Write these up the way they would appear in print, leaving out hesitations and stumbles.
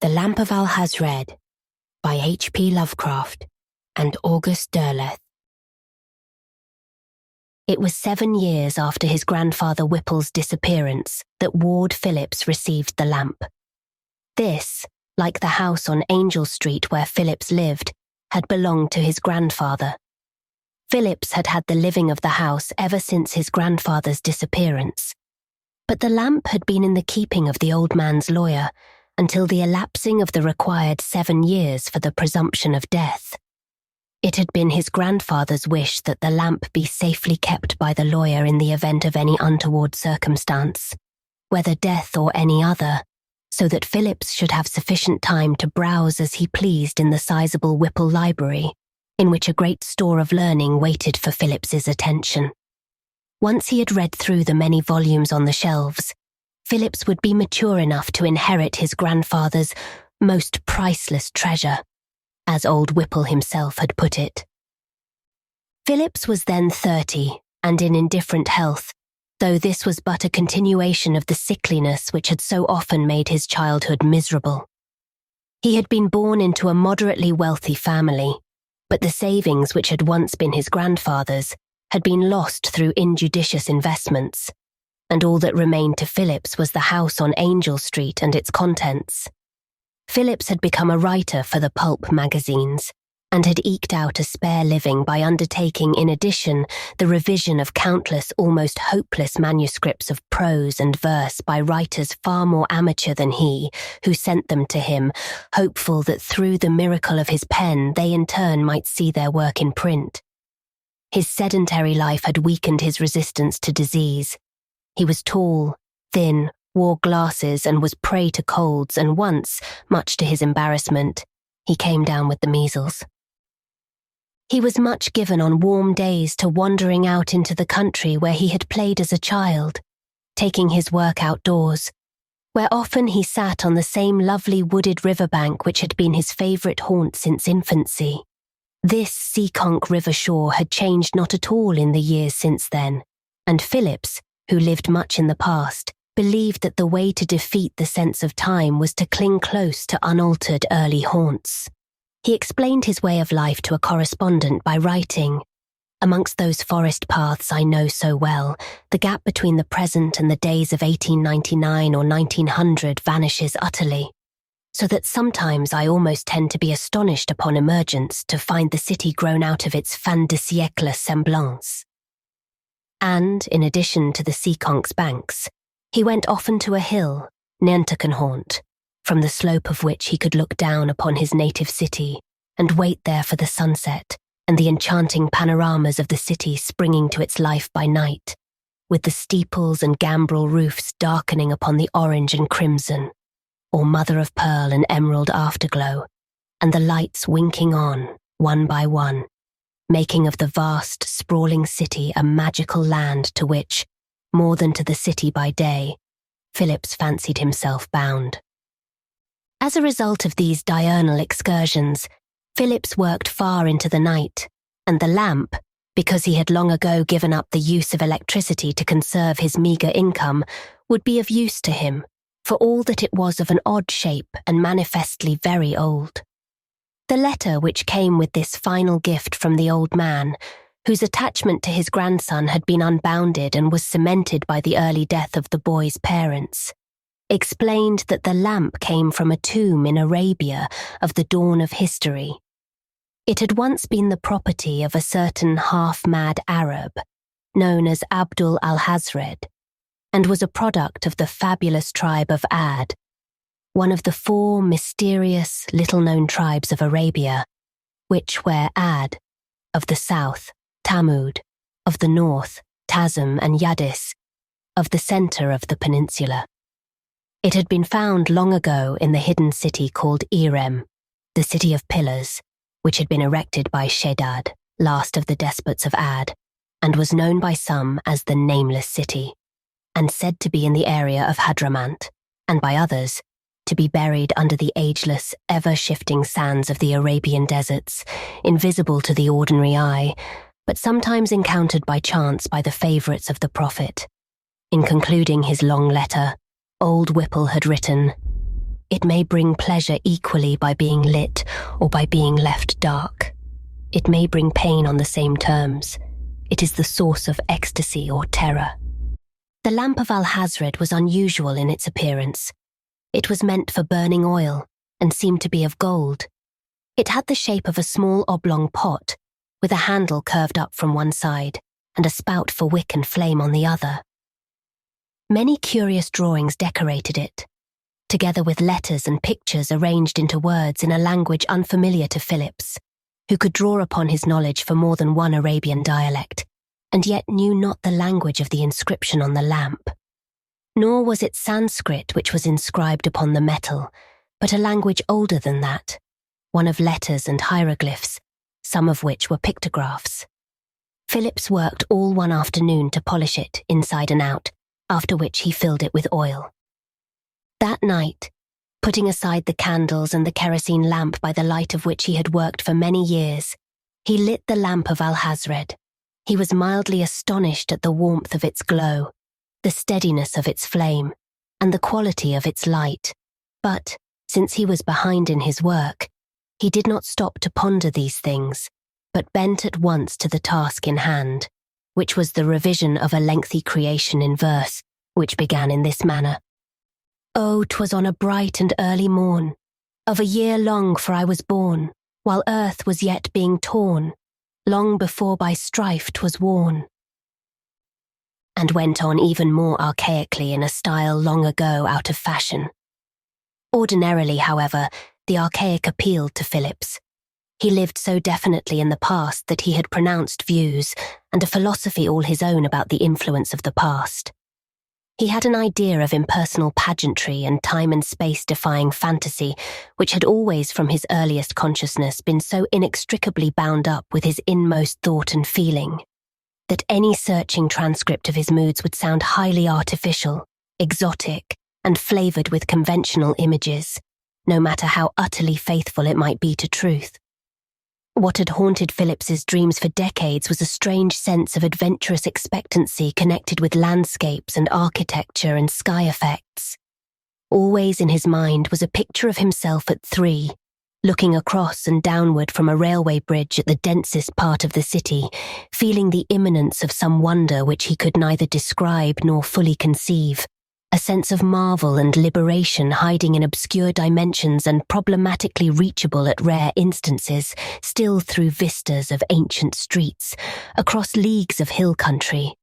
The Lamp of Alhazred by H.P. Lovecraft and August Derleth. It was 7 years after his grandfather Whipple's disappearance that Ward Phillips received the lamp. This, like the house on Angel Street where Phillips lived, had belonged to his grandfather. Phillips had had the living of the house ever since his grandfather's disappearance. But the lamp had been in the keeping of the old man's lawyer until the elapsing of the required 7 years for the presumption of death. It had been his grandfather's wish that the lamp be safely kept by the lawyer in the event of any untoward circumstance, whether death or any other, so that Phillips should have sufficient time to browse as he pleased in the sizable Whipple library, in which a great store of learning waited for Phillips's attention. Once he had read through the many volumes on the shelves, Phillips would be mature enough to inherit his grandfather's most priceless treasure, as old Whipple himself had put it. Phillips was then 30 and in indifferent health, though this was but a continuation of the sickliness which had so often made his childhood miserable. He had been born into a moderately wealthy family, but the savings which had once been his grandfather's had been lost through injudicious investments, and all that remained to Phillips was the house on Angel Street and its contents. Phillips had become a writer for the pulp magazines, and had eked out a spare living by undertaking in addition the revision of countless almost hopeless manuscripts of prose and verse by writers far more amateur than he, who sent them to him, hopeful that through the miracle of his pen they in turn might see their work in print. His sedentary life had weakened his resistance to disease. He was tall, thin, wore glasses and was prey to colds, and once, much to his embarrassment, he came down with the measles. He was much given on warm days to wandering out into the country where he had played as a child, taking his work outdoors, where often he sat on the same lovely wooded riverbank which had been his favourite haunt since infancy. This Seekonk river shore had changed not at all in the years since then, and Phillips, who lived much in the past, believed that the way to defeat the sense of time was to cling close to unaltered early haunts. He explained his way of life to a correspondent by writing, "Amongst those forest paths I know so well, the gap between the present and the days of 1899 or 1900 vanishes utterly, so that sometimes I almost tend to be astonished upon emergence to find the city grown out of its fin de siècle semblance." And, in addition to the Seekonk's banks, he went often to a hill, Nantuckenhaunt, from the slope of which he could look down upon his native city and wait there for the sunset and the enchanting panoramas of the city springing to its life by night, with the steeples and gambrel roofs darkening upon the orange and crimson, or mother of pearl and emerald afterglow, and the lights winking on, one by one, making of the vast, sprawling city a magical land to which, more than to the city by day, Phillips fancied himself bound. As a result of these diurnal excursions, Phillips worked far into the night, and the lamp, because he had long ago given up the use of electricity to conserve his meagre income, would be of use to him, for all that it was of an odd shape and manifestly very old. The letter which came with this final gift from the old man, whose attachment to his grandson had been unbounded and was cemented by the early death of the boy's parents, explained that the lamp came from a tomb in Arabia of the dawn of history. It had once been the property of a certain half-mad Arab, known as Abdul Alhazred, and was a product of the fabulous tribe of Ad, one of the 4 mysterious, little-known tribes of Arabia, which were Ad, of the south, Tamud, of the north, Tazm and Yadis, of the centre of the peninsula. It had been found long ago in the hidden city called Irem, the city of pillars, which had been erected by Shedad, last of the despots of Ad, and was known by some as the Nameless City, and said to be in the area of Hadramant, and by others, to be buried under the ageless, ever-shifting sands of the Arabian deserts, invisible to the ordinary eye, but sometimes encountered by chance by the favourites of the prophet. In concluding his long letter, old Whipple had written, It may bring pleasure equally by being lit or by being left dark. It may bring pain on the same terms. It is the source of ecstasy or terror. The Lamp of Alhazred was unusual in its appearance. It was meant for burning oil and seemed to be of gold. It had the shape of a small oblong pot, with a handle curved up from one side and a spout for wick and flame on the other. Many curious drawings decorated it, together with letters and pictures arranged into words in a language unfamiliar to Phillips, who could draw upon his knowledge for more than one Arabian dialect, and yet knew not the language of the inscription on the lamp. Nor was it Sanskrit which was inscribed upon the metal, but a language older than that, one of letters and hieroglyphs, some of which were pictographs. Phillips worked all one afternoon to polish it inside and out, after which he filled it with oil. That night, putting aside the candles and the kerosene lamp by the light of which he had worked for many years, he lit the Lamp of Alhazred. He was mildly astonished at the warmth of its glow, the steadiness of its flame, and the quality of its light. But, since he was behind in his work, he did not stop to ponder these things, but bent at once to the task in hand, which was the revision of a lengthy creation in verse, which began in this manner. Oh, 'twas on a bright and early morn, of a year long for I was born, while earth was yet being torn, long before by strife 'twas worn. And went on even more archaically in a style long ago out of fashion. Ordinarily, however, the archaic appealed to Phillips. He lived so definitely in the past that he had pronounced views and a philosophy all his own about the influence of the past. He had an idea of impersonal pageantry and time and space-defying fantasy, which had always from his earliest consciousness been so inextricably bound up with his inmost thought and feeling, that any searching transcript of his moods would sound highly artificial, exotic, and flavoured with conventional images, no matter how utterly faithful it might be to truth. What had haunted Phillips's dreams for decades was a strange sense of adventurous expectancy connected with landscapes and architecture and sky effects. Always in his mind was a picture of himself at 3, looking across and downward from a railway bridge at the densest part of the city, feeling the imminence of some wonder which he could neither describe nor fully conceive, a sense of marvel and liberation hiding in obscure dimensions and problematically reachable at rare instances, still through vistas of ancient streets, across leagues of hill country,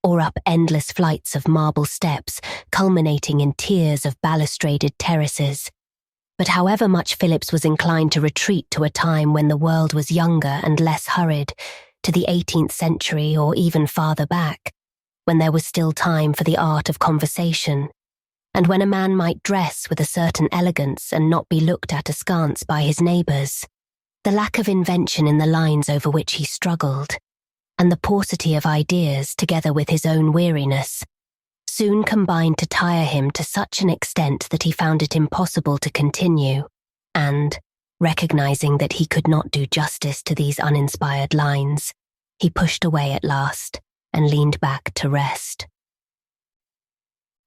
or up endless flights of marble steps, culminating in tiers of balustraded terraces. But however much Phillips was inclined to retreat to a time when the world was younger and less hurried, to the 18th century or even farther back, when there was still time for the art of conversation, and when a man might dress with a certain elegance and not be looked at askance by his neighbours, the lack of invention in the lines over which he struggled, and the paucity of ideas together with his own weariness, soon combined to tire him to such an extent that he found it impossible to continue, and, recognising that he could not do justice to these uninspired lines, he pushed away at last and leaned back to rest.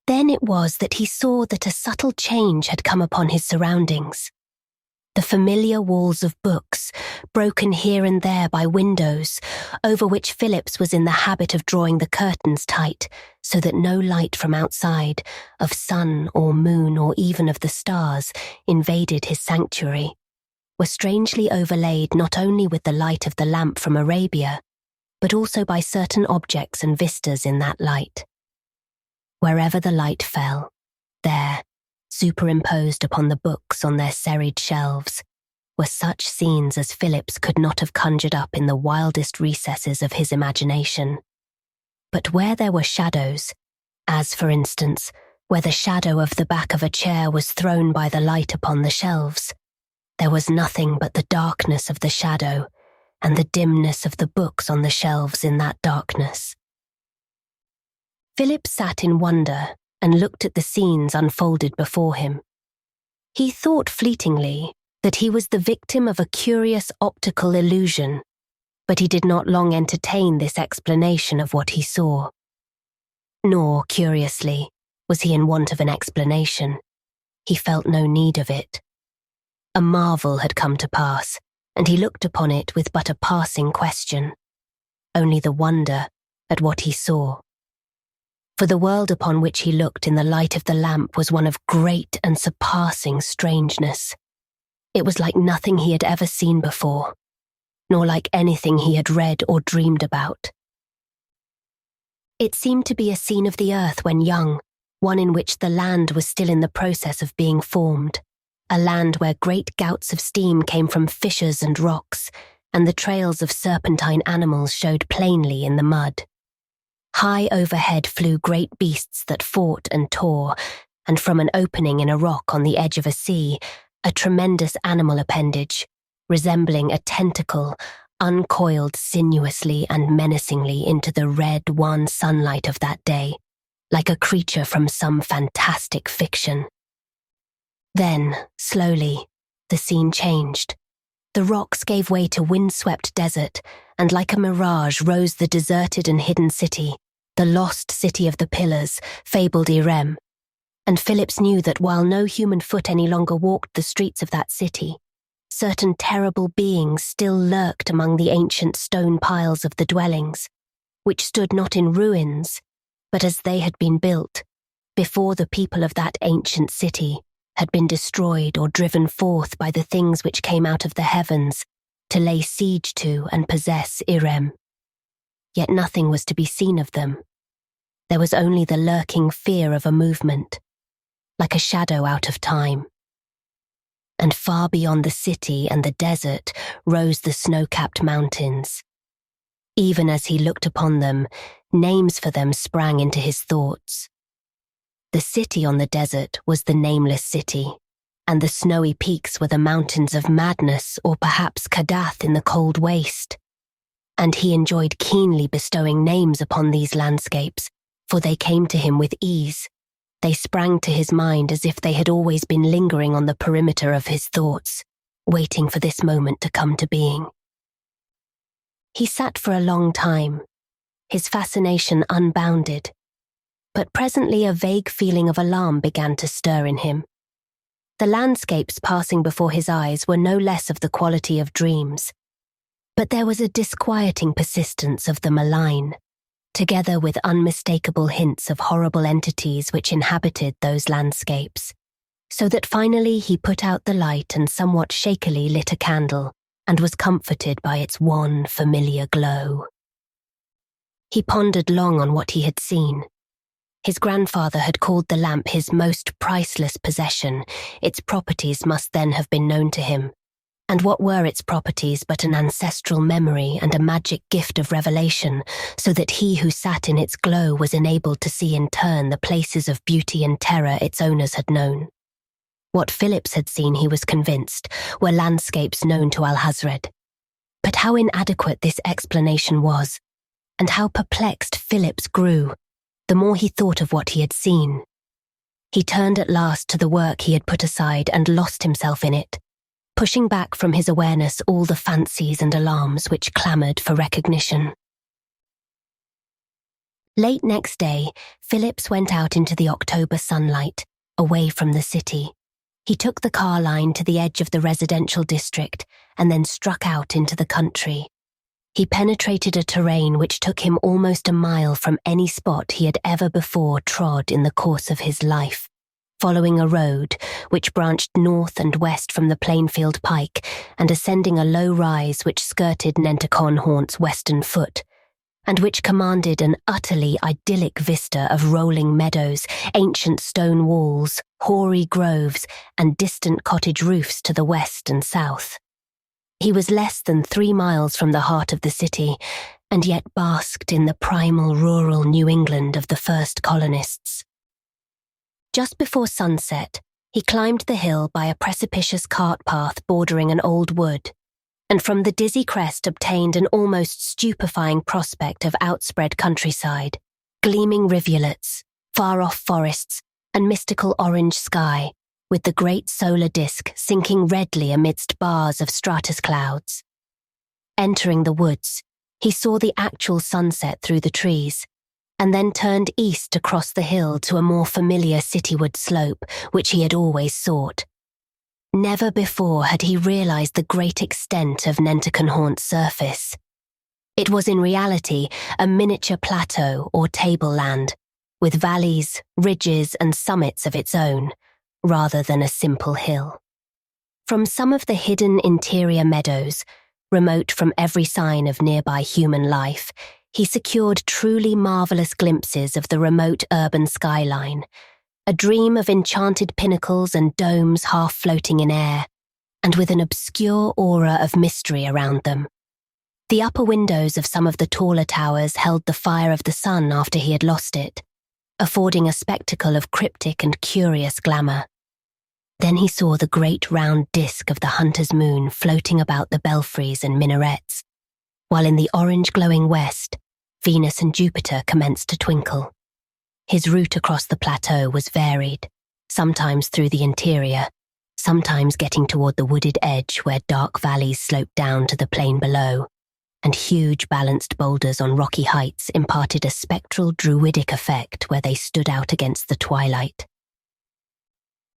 Then it was that he saw that a subtle change had come upon his surroundings. The familiar walls of books, broken here and there by windows, over which Phillips was in the habit of drawing the curtains tight so that no light from outside, of sun or moon or even of the stars, invaded his sanctuary, were strangely overlaid not only with the light of the lamp from Arabia, but also by certain objects and vistas in that light. Wherever the light fell, there, superimposed upon the books on their serried shelves, were such scenes as Phillips could not have conjured up in the wildest recesses of his imagination. But where there were shadows, as for instance, where the shadow of the back of a chair was thrown by the light upon the shelves, there was nothing but the darkness of the shadow and the dimness of the books on the shelves in that darkness. Philip sat in wonder and looked at the scenes unfolded before him. He thought fleetingly that he was the victim of a curious optical illusion, but he did not long entertain this explanation of what he saw. Nor, curiously, was he in want of an explanation. he felt no need of it. A marvel had come to pass, and he looked upon it with but a passing question, only the wonder at what he saw. For the world upon which he looked in the light of the lamp was one of great and surpassing strangeness. It was like nothing he had ever seen before, nor like anything he had read or dreamed about. It seemed to be a scene of the earth when young, one in which the land was still in the process of being formed, a land where great gouts of steam came from fissures and rocks, and the trails of serpentine animals showed plainly in the mud. High overhead flew great beasts that fought and tore, and from an opening in a rock on the edge of a sea, a tremendous animal appendage, resembling a tentacle, uncoiled sinuously and menacingly into the red, wan sunlight of that day, like a creature from some fantastic fiction. Then, slowly, the scene changed. The rocks gave way to windswept desert, and like a mirage rose the deserted and hidden city, the lost city of the pillars, fabled Irem. And Phillips knew that while no human foot any longer walked the streets of that city, certain terrible beings still lurked among the ancient stone piles of the dwellings, which stood not in ruins, but as they had been built, before the people of that ancient city had been destroyed or driven forth by the things which came out of the heavens to lay siege to and possess Irem. Yet nothing was to be seen of them. There was only the lurking fear of a movement, like a shadow out of time. And far beyond the city and the desert rose the snow-capped mountains. Even as he looked upon them, names for them sprang into his thoughts. The city on the desert was the nameless city, and the snowy peaks were the mountains of madness or perhaps Kadath in the cold waste. And he enjoyed keenly bestowing names upon these landscapes, for they came to him with ease. They sprang to his mind as if they had always been lingering on the perimeter of his thoughts, waiting for this moment to come to being. He sat for a long time, his fascination unbounded, but presently a vague feeling of alarm began to stir in him. The landscapes passing before his eyes were no less of the quality of dreams, but there was a disquieting persistence of the malign, together with unmistakable hints of horrible entities which inhabited those landscapes, so that finally he put out the light and somewhat shakily lit a candle, and was comforted by its wan, familiar glow. He pondered long on what he had seen. His grandfather had called the lamp his most priceless possession. Its properties must then have been known to him. And what were its properties but an ancestral memory and a magic gift of revelation, so that he who sat in its glow was enabled to see in turn the places of beauty and terror its owners had known. What Phillips had seen, he was convinced, were landscapes known to Alhazred. But how inadequate this explanation was, and how perplexed Phillips grew, the more he thought of what he had seen. He turned at last to the work he had put aside and lost himself in it, pushing back from his awareness all the fancies and alarms which clamoured for recognition. Late next day, Phillips went out into the October sunlight, away from the city. He took the car line to the edge of the residential district and then struck out into the country. He penetrated a terrain which took him almost a mile from any spot he had ever before trod in the course of his life, following a road which branched north and west from the Plainfield Pike and ascending a low rise which skirted Nentyconhaunt's western foot, and which commanded an utterly idyllic vista of rolling meadows, ancient stone walls, hoary groves, and distant cottage roofs to the west and south. He was less than 3 miles from the heart of the city, and yet basked in the primal rural New England of the first colonists. Just before sunset, he climbed the hill by a precipitous cart path bordering an old wood, and from the dizzy crest obtained an almost stupefying prospect of outspread countryside, gleaming rivulets, far-off forests, and mystical orange sky, with the great solar disk sinking redly amidst bars of stratus clouds. Entering the woods, he saw the actual sunset through the trees, and then turned east across the hill to a more familiar cityward slope, which he had always sought. Never before had he realized the great extent of Nentykenhaunt's surface. It was in reality a miniature plateau or tableland, with valleys, ridges, and summits of its own, rather than a simple hill. From some of the hidden interior meadows, remote from every sign of nearby human life, he secured truly marvelous glimpses of the remote urban skyline, a dream of enchanted pinnacles and domes half floating in air, and with an obscure aura of mystery around them. The upper windows of some of the taller towers held the fire of the sun after he had lost it, affording a spectacle of cryptic and curious glamour. Then he saw the great round disk of the hunter's moon floating about the belfries and minarets, while in the orange glowing west, Venus and Jupiter commenced to twinkle. His route across the plateau was varied, sometimes through the interior, sometimes getting toward the wooded edge where dark valleys sloped down to the plain below, and huge balanced boulders on rocky heights imparted a spectral druidic effect where they stood out against the twilight.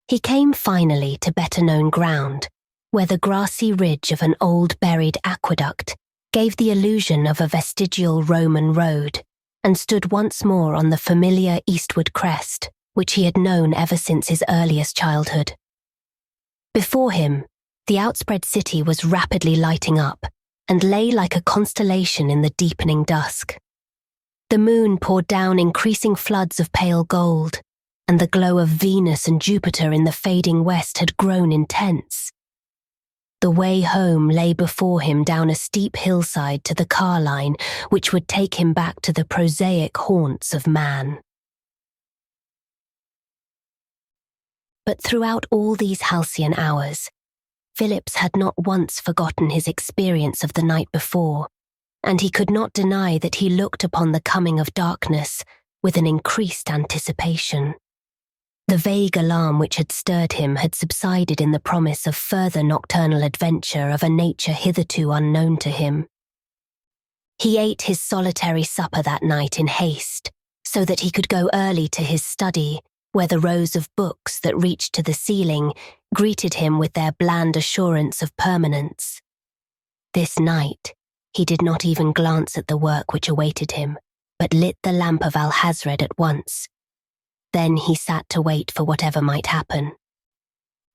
He came finally to better-known ground, where the grassy ridge of an old buried aqueduct gave the illusion of a vestigial Roman road, and stood once more on the familiar eastward crest, which he had known ever since his earliest childhood. Before him, the outspread city was rapidly lighting up, and lay like a constellation in the deepening dusk. The moon poured down increasing floods of pale gold, and the glow of Venus and Jupiter in the fading west had grown intense. The way home lay before him down a steep hillside to the car line, which would take him back to the prosaic haunts of man. But throughout all these halcyon hours, Phillips had not once forgotten his experience of the night before, and he could not deny that he looked upon the coming of darkness with an increased anticipation. The vague alarm which had stirred him had subsided in the promise of further nocturnal adventure of a nature hitherto unknown to him. He ate his solitary supper that night in haste, so that he could go early to his study, where the rows of books that reached to the ceiling greeted him with their bland assurance of permanence. This night, he did not even glance at the work which awaited him, but lit the Lamp of Alhazred at once. Then he sat to wait for whatever might happen.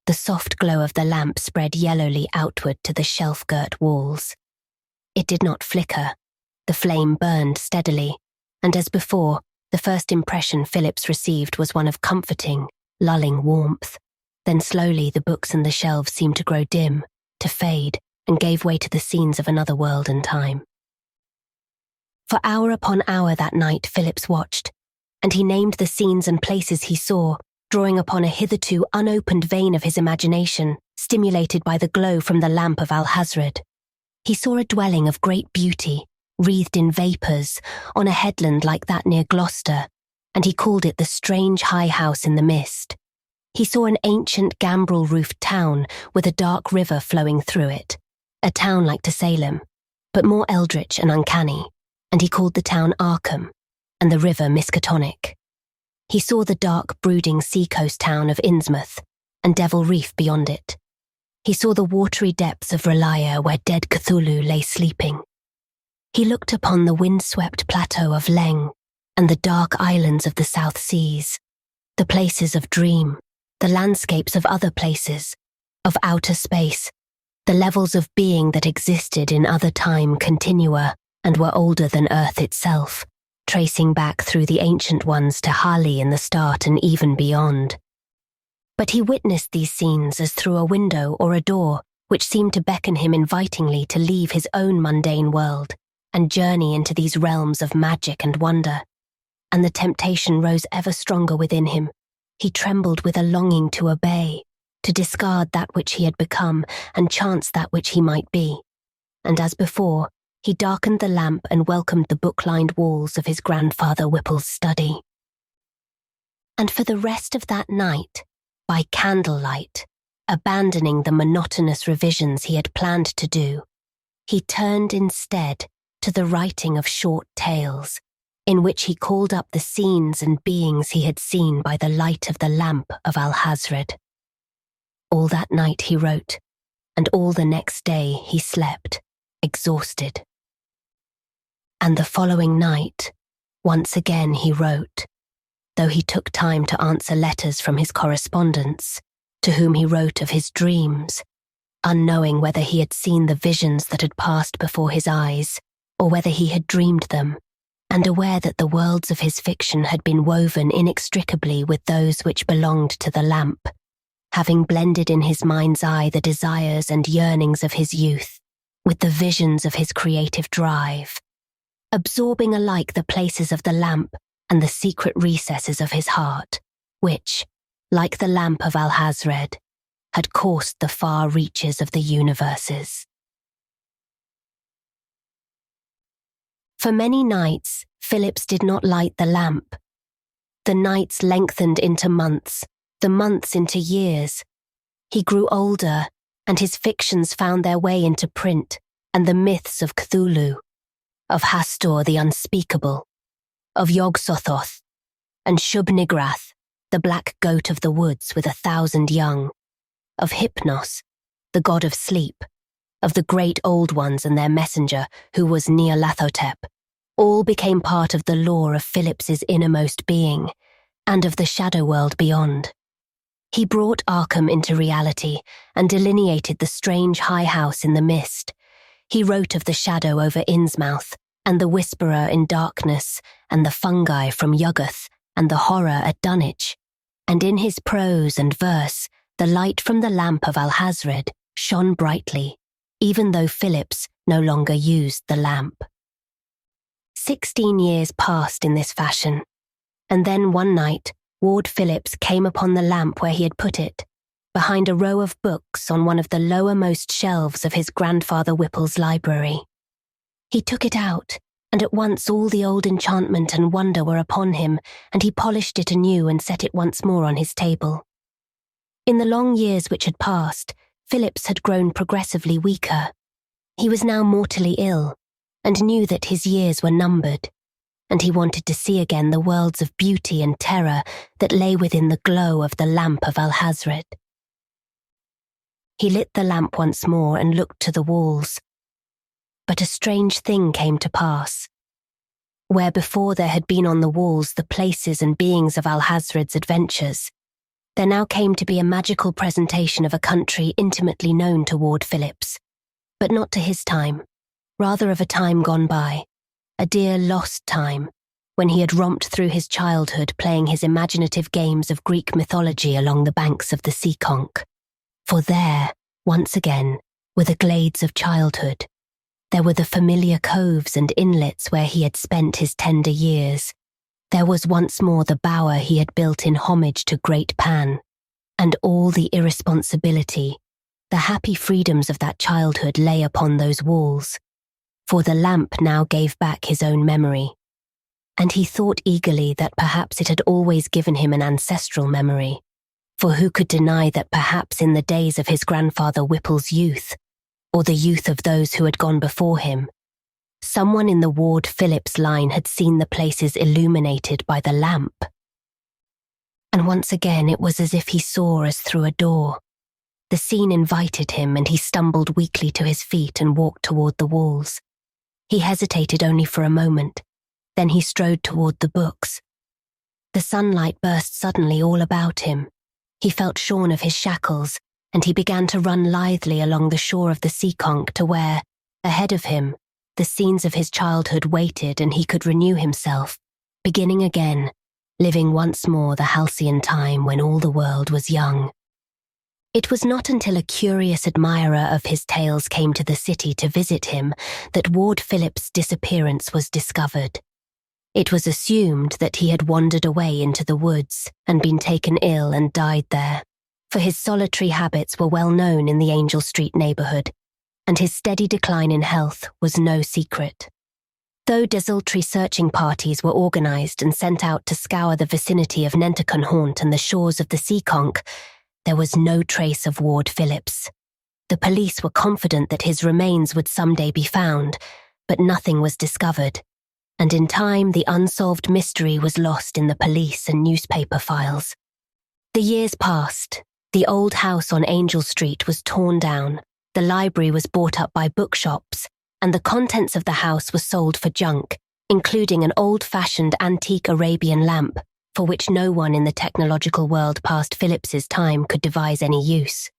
The soft glow of the lamp spread yellowly outward to the shelf-girt walls. It did not flicker. The flame burned steadily, and as before, the first impression Phillips received was one of comforting, lulling warmth. Then slowly the books and the shelves seemed to grow dim, to fade, and gave way to the scenes of another world and time. For hour upon hour that night Phillips watched, and he named the scenes and places he saw, drawing upon a hitherto unopened vein of his imagination, stimulated by the glow from the Lamp of Alhazred. He saw a dwelling of great beauty, wreathed in vapours, on a headland like that near Gloucester, and he called it the strange high house in the mist. He saw an ancient gambrel-roofed town with a dark river flowing through it, a town like to Salem, but more eldritch and uncanny, and he called the town Arkham, and the river Miskatonic. He saw the dark, brooding seacoast town of Innsmouth, and Devil Reef beyond it. He saw the watery depths of Relia where dead Cthulhu lay sleeping. He looked upon the wind-swept plateau of Leng, and the dark islands of the South Seas, the places of dream, the landscapes of other places, of outer space, the levels of being that existed in other time continua and were older than Earth itself, tracing back through the ancient ones to Hali in the start and even beyond. But he witnessed these scenes as through a window or a door, which seemed to beckon him invitingly to leave his own mundane world and journey into these realms of magic and wonder. And the temptation rose ever stronger within him. He trembled with a longing to obey, to discard that which he had become and chance that which he might be. And as before, he darkened the lamp and welcomed the book-lined walls of his grandfather Whipple's study. And for the rest of that night, by candlelight, abandoning the monotonous revisions he had planned to do, he turned instead to the writing of short tales, in which he called up the scenes and beings he had seen by the light of the Lamp of Alhazred. All that night he wrote, and all the next day he slept, exhausted. And the following night, once again he wrote, though he took time to answer letters from his correspondents, to whom he wrote of his dreams, unknowing whether he had seen the visions that had passed before his eyes, or whether he had dreamed them, and aware that the worlds of his fiction had been woven inextricably with those which belonged to the lamp, having blended in his mind's eye the desires and yearnings of his youth, with the visions of his creative drive, absorbing alike the places of the lamp and the secret recesses of his heart, which, like the Lamp of Alhazred, had coursed the far reaches of the universes. For many nights, Phillips did not light the lamp. The nights lengthened into months, the months into years. He grew older, and his fictions found their way into print, and the myths of Cthulhu, of Hastur the Unspeakable, of Yog-Sothoth, and Shub-Nigrath, the black goat of the woods with 1,000 young, of Hypnos, the god of sleep, of the great old ones and their messenger, who was Nyarlathotep, all became part of the lore of Phillips's innermost being, and of the shadow world beyond. He brought Arkham into reality and delineated the strange high house in the mist. He wrote of the shadow over Innsmouth, and the whisperer in darkness, and the fungi from Yuggoth, and the horror at Dunwich. And in his prose and verse, the light from the Lamp of Alhazred shone brightly, even though Phillips no longer used the lamp. 16 years passed in this fashion, and then one night, Ward Phillips came upon the lamp where he had put it, behind a row of books on one of the lowermost shelves of his grandfather Whipple's library. He took it out, and at once all the old enchantment and wonder were upon him, and he polished it anew and set it once more on his table. In the long years which had passed, Phillips had grown progressively weaker. He was now mortally ill, and knew that his years were numbered, and he wanted to see again the worlds of beauty and terror that lay within the glow of the Lamp of Alhazred. He lit the lamp once more and looked to the walls. But a strange thing came to pass. Where before there had been on the walls the places and beings of Alhazred's adventures, there now came to be a magical presentation of a country intimately known to Ward Phillips, but not to his time, rather of a time gone by, a dear lost time, when he had romped through his childhood playing his imaginative games of Greek mythology along the banks of the Seekonk. For there, once again, were the glades of childhood. There were the familiar coves and inlets where he had spent his tender years. There was once more the bower he had built in homage to Great Pan, and all the irresponsibility, the happy freedoms of that childhood lay upon those walls, for the lamp now gave back his own memory, and he thought eagerly that perhaps it had always given him an ancestral memory, for who could deny that perhaps in the days of his grandfather Whipple's youth, or the youth of those who had gone before him, someone in the Ward Phillips line had seen the places illuminated by the lamp. And once again it was as if he saw as through a door. The scene invited him, and he stumbled weakly to his feet and walked toward the walls. He hesitated only for a moment, then he strode toward the books. The sunlight burst suddenly all about him. He felt shorn of his shackles, and he began to run lithely along the shore of the Seekonk to where, ahead of him, the scenes of his childhood waited, and he could renew himself, beginning again, living once more the halcyon time when all the world was young. It was not until a curious admirer of his tales came to the city to visit him that Ward Phillips' disappearance was discovered. It was assumed that he had wandered away into the woods and been taken ill and died there, for his solitary habits were well known in the Angel Street neighborhood, and his steady decline in health was no secret. Though desultory searching parties were organized and sent out to scour the vicinity of Nentycon Haunt and the shores of the Seekonk, there was no trace of Ward Phillips. The police were confident that his remains would someday be found, but nothing was discovered, and in time the unsolved mystery was lost in the police and newspaper files. The years passed. The old house on Angel Street was torn down, the library was bought up by bookshops, and the contents of the house were sold for junk, including an old-fashioned antique Arabian lamp, for which no one in the technological world past Phillips's time could devise any use.